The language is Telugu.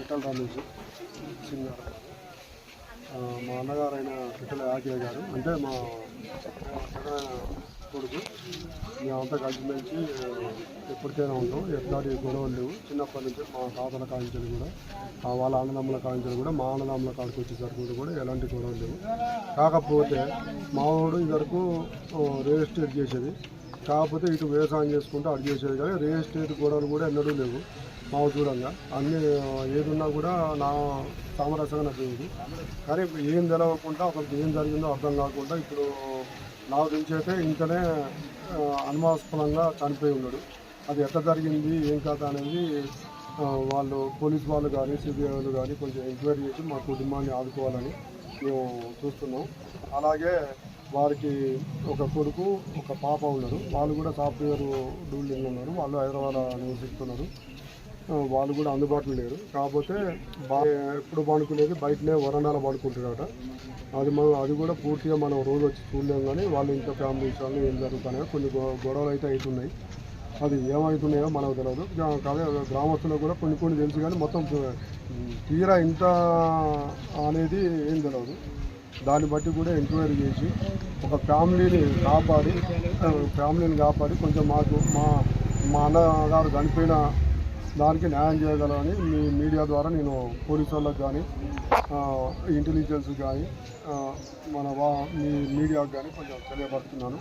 పిట్టల రమేష్ సింగారు. మా అన్నగారైన పిట్టల యాదయ్య గారు అంటే మా పెద్దనాయన కొడుకు. మేమంతా కలిసిమెలిసి ఎప్పటికైనా ఉంటాం. ఎట్లాంటి గొడవలు లేవు. చిన్నప్పటి నుంచి మా తాతల కాయించలు కూడా వాళ్ళ అన్నదమ్ముల కాయించలు కూడా మా అన్నదమ్ముల కాడికి వచ్చేసరికి కూడా ఎలాంటి గొడవలు లేవు. కాకపోతే మావాడు ఇదివరకు రియల్ ఎస్టేట్ చేసేది. కాకపోతే ఇటు వ్యవసాయం చేసుకుంటూ అటు చేసేది. కానీ రియల్ ఎస్టేట్ గొడవలు కూడా ఎన్నడూ లేవు మా చూడంగా. అన్నీ ఏదున్నా కూడా నా సామరస్యంగా జరిగింది. కానీ ఏం తెలవకుండా ఒకరికి ఏం జరిగిందో అర్థం కాకుండా ఇప్పుడు నాకు తెలిసి అయితే ఇంకనే అనుమానాస్పదంగా చనిపోయి ఉన్నాడు. అది ఎట్లా జరిగింది ఏం కథ అనేది వాళ్ళు పోలీసు వాళ్ళు కానీ సిబిఐ వాళ్ళు కానీ కొంచెం ఎంక్వైరీ చేసి మా కుటుంబాన్ని ఆదుకోవాలని మేము చూస్తున్నాం. అలాగే వారికి ఒక కొడుకు ఒక పాప ఉన్నారు. వాళ్ళు కూడా సాఫ్ట్వేర్ డ్యూటీలో ఉన్నారు. వాళ్ళు హైదరాబాద్ నివసిస్తున్నారు. వాళ్ళు కూడా అందుబాటులో లేరు. కాకపోతే ఎప్పుడు పడుకునేది బయటనే వరండాలో పడుకుంటున్నారట. అది కూడా పూర్తిగా మనం రోజు వచ్చి చూడలేము. కానీ వాళ్ళు ఇంట్లో ఫ్యామిలీ విషయాలు ఏం జరుగుతున్నాయో కొన్ని గొడవలు అయితే అవుతున్నాయి. అది ఏమవుతున్నాయో మనకు తెలియదు. కానీ గ్రామస్తులకు కూడా కొన్ని తెలుసు. కానీ మొత్తం తీరా ఇంత అనేది ఏం తెలియదు. దాన్ని బట్టి కూడా ఎంక్వైరీ చేసి ఒక ఫ్యామిలీని కాపాడి కొంచెం మాకు మా అన్నగారు చనిపోయిన దానికి న్యాయం చేయగలమని మీ మీడియా ద్వారా నేను పోలీసు వాళ్ళకి కానీ ఇంటెలిజెన్స్ కానీ మీ మీడియాకు కానీ కొంచెం తెలియపరుస్తున్నాను.